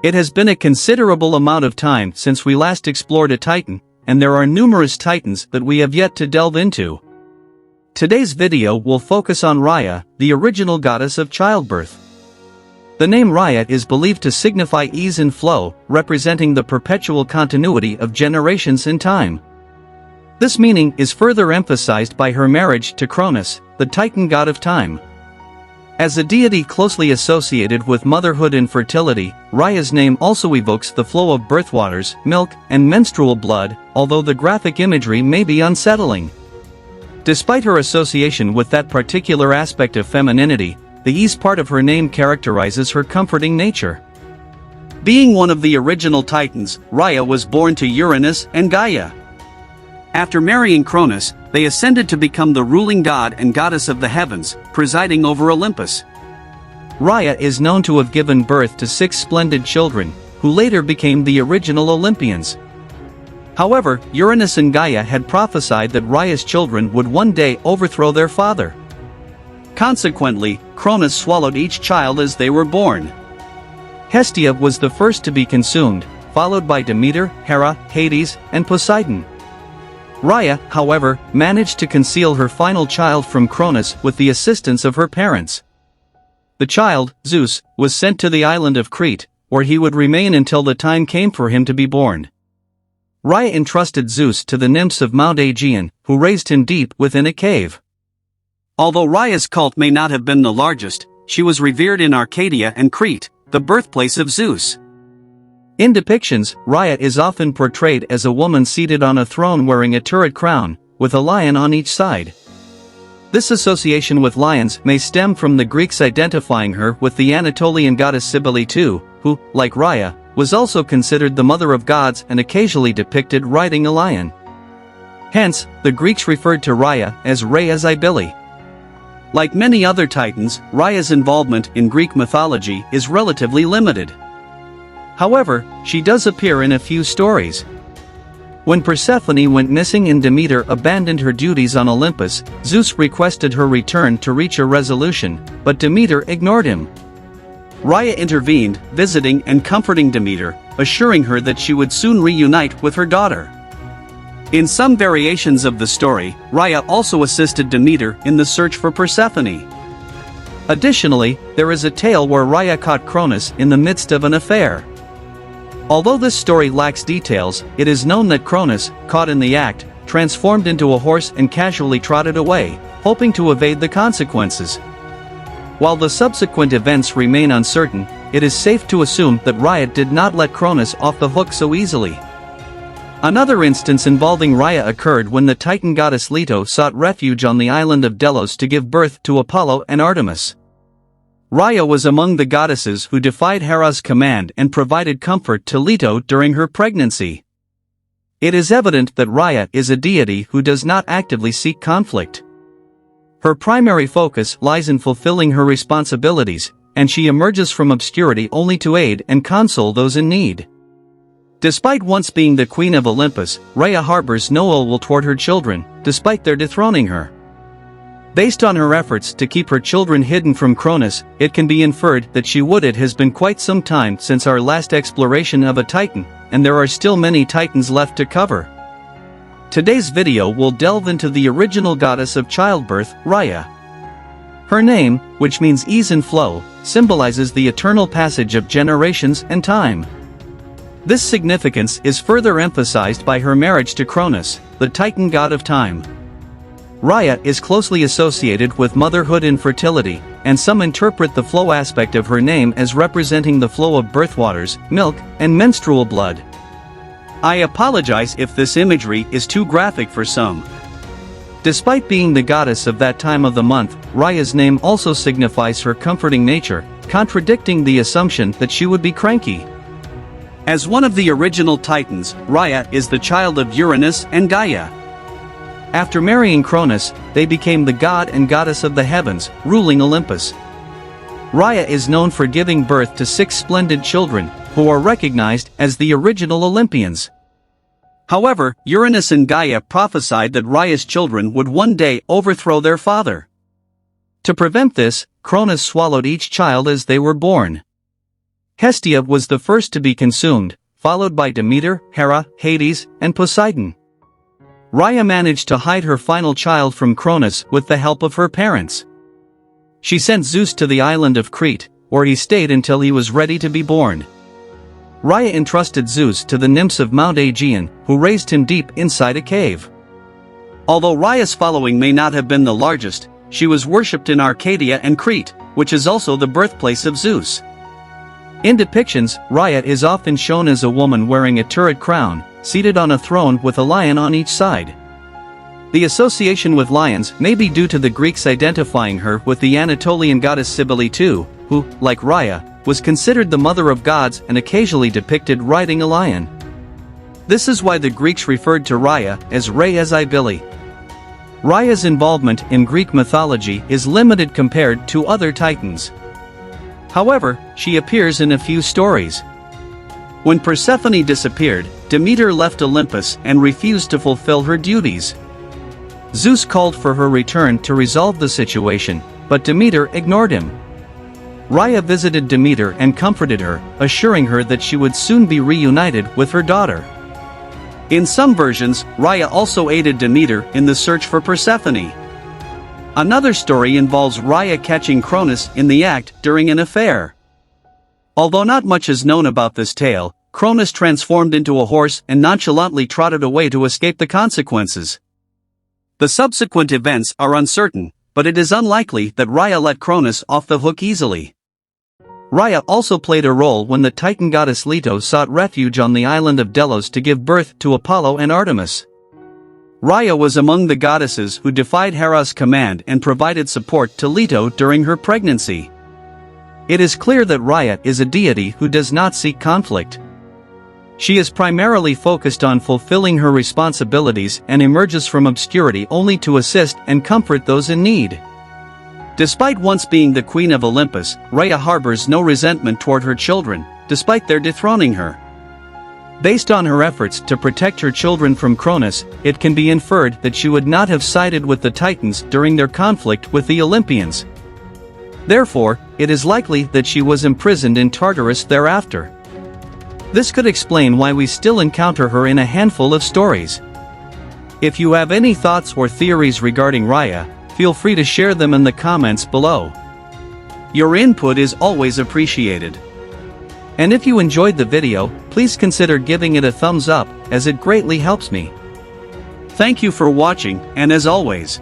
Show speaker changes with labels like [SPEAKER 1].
[SPEAKER 1] It has been a considerable amount of time since we last explored a Titan, and there are numerous Titans that we have yet to delve into. Today's video will focus on Rhea, the original goddess of childbirth. The name Rhea is believed to signify ease and flow, representing the perpetual continuity of generations in time. This meaning is further emphasized by her marriage to Cronus, the Titan god of time. As a deity closely associated with motherhood and fertility, Rhea's name also evokes the flow of birth waters, milk, and menstrual blood, although the graphic imagery may be unsettling. Despite her association with that particular aspect of femininity, the ease part of her name characterizes her comforting nature. Being one of the original Titans, Rhea was born to Uranus and Gaia. After marrying Cronus, they ascended to become the ruling god and goddess of the heavens, presiding over Olympus. Rhea is known to have given birth to 6 splendid children, who later became the original Olympians. However, Uranus and Gaia had prophesied that Rhea's children would one day overthrow their father. Consequently, Cronus swallowed each child as they were born. Hestia was the first to be consumed, followed by Demeter, Hera, Hades, and Poseidon. Rhea, however, managed to conceal her final child from Cronus with the assistance of her parents. The child, Zeus, was sent to the island of Crete, where he would remain until the time came for him to be born. Rhea entrusted Zeus to the nymphs of Mount Aegean, who raised him deep within a cave. Although Rhea's cult may not have been the largest, she was revered in Arcadia and Crete, the birthplace of Zeus. In depictions, Rhea is often portrayed as a woman seated on a throne wearing a turret crown, with a lion on each side. This association with lions may stem from the Greeks identifying her with the Anatolian goddess Cybele too, who, like Rhea, was also considered the mother of gods and occasionally depicted riding a lion. Hence, the Greeks referred to Rhea as Rhea Cybele. Like many other Titans, Rhea's involvement in Greek mythology is relatively limited. However, she does appear in a few stories. When Persephone went missing and Demeter abandoned her duties on Olympus, Zeus requested her return to reach a resolution, but Demeter ignored him. Rhea intervened, visiting and comforting Demeter, assuring her that she would soon reunite with her daughter. In some variations of the story, Rhea also assisted Demeter in the search for Persephone. Additionally, there is a tale where Rhea caught Cronus in the midst of an affair. Although this story lacks details, it is known that Cronus, caught in the act, transformed into a horse and casually trotted away, hoping to evade the consequences. While the subsequent events remain uncertain, it is safe to assume that Rhea did not let Cronus off the hook so easily. Another instance involving Rhea occurred when the Titan goddess Leto sought refuge on the island of Delos to give birth to Apollo and Artemis. Rhea was among the goddesses who defied Hera's command and provided comfort to Leto during her pregnancy. It is evident that Rhea is a deity who does not actively seek conflict. Her primary focus lies in fulfilling her responsibilities, and she emerges from obscurity only to aid and console those in need. Despite once being the queen of Olympus, Rhea harbors no ill will toward her children, despite their dethroning her. Based on her efforts to keep her children hidden from Cronus, it can be inferred that it has been quite some time since our last exploration of a Titan, and there are still many Titans left to cover. Today's video will delve into the original goddess of childbirth, Rhea. Her name, which means ease and flow, symbolizes the eternal passage of generations and time. This significance is further emphasized by her marriage to Cronus, the Titan god of time. Rhea is closely associated with motherhood and fertility, and some interpret the flow aspect of her name as representing the flow of birth waters, milk, and menstrual blood. I apologize if this imagery is too graphic for some. Despite being the goddess of that time of the month, Rhea's name also signifies her comforting nature, contradicting the assumption that she would be cranky. As one of the original Titans, Rhea is the child of Uranus and Gaia. After marrying Cronus, they became the god and goddess of the heavens, ruling Olympus. Rhea is known for giving birth to 6 splendid children, who are recognized as the original Olympians. However, Uranus and Gaia prophesied that Rhea's children would one day overthrow their father. To prevent this, Cronus swallowed each child as they were born. Hestia was the first to be consumed, followed by Demeter, Hera, Hades, and Poseidon. Rhea managed to hide her final child from Cronus with the help of her parents. She sent Zeus to the island of Crete, where he stayed until he was ready to be born. Rhea entrusted Zeus to the nymphs of Mount Aegean, who raised him deep inside a cave. Although Rhea's following may not have been the largest, she was worshipped in Arcadia and Crete, which is also the birthplace of Zeus. In depictions, Rhea is often shown as a woman wearing a turret crown, seated on a throne with a lion on each side. The association with lions may be due to the Greeks identifying her with the Anatolian goddess Cybele too, who, like Rhea, was considered the mother of gods and occasionally depicted riding a lion. This is why the Greeks referred to Rhea as Rhea Cybele. Rhea's involvement in Greek mythology is limited compared to other titans. However, she appears in a few stories. When Persephone disappeared, Demeter left Olympus and refused to fulfill her duties. Zeus called for her return to resolve the situation, but Demeter ignored him. Rhea visited Demeter and comforted her, assuring her that she would soon be reunited with her daughter. In some versions, Rhea also aided Demeter in the search for Persephone. Another story involves Rhea catching Cronus in the act during an affair. Although not much is known about this tale, Cronus transformed into a horse and nonchalantly trotted away to escape the consequences. The subsequent events are uncertain, but it is unlikely that Rhea let Cronus off the hook easily. Rhea also played a role when the Titan goddess Leto sought refuge on the island of Delos to give birth to Apollo and Artemis. Rhea was among the goddesses who defied Hera's command and provided support to Leto during her pregnancy. It is clear that Rhea is a deity who does not seek conflict. She is primarily focused on fulfilling her responsibilities and emerges from obscurity only to assist and comfort those in need. Despite once being the queen of Olympus, Rhea harbors no resentment toward her children, despite their dethroning her. Based on her efforts to protect her children from Cronus, it can be inferred that she would not have sided with the Titans during their conflict with the Olympians. Therefore, it is likely that she was imprisoned in Tartarus thereafter. This could explain why we still encounter her in a handful of stories. If you have any thoughts or theories regarding Rhea, feel free to share them in the comments below. Your input is always appreciated. And if you enjoyed the video, please consider giving it a thumbs up, as it greatly helps me. Thank you for watching, and as always,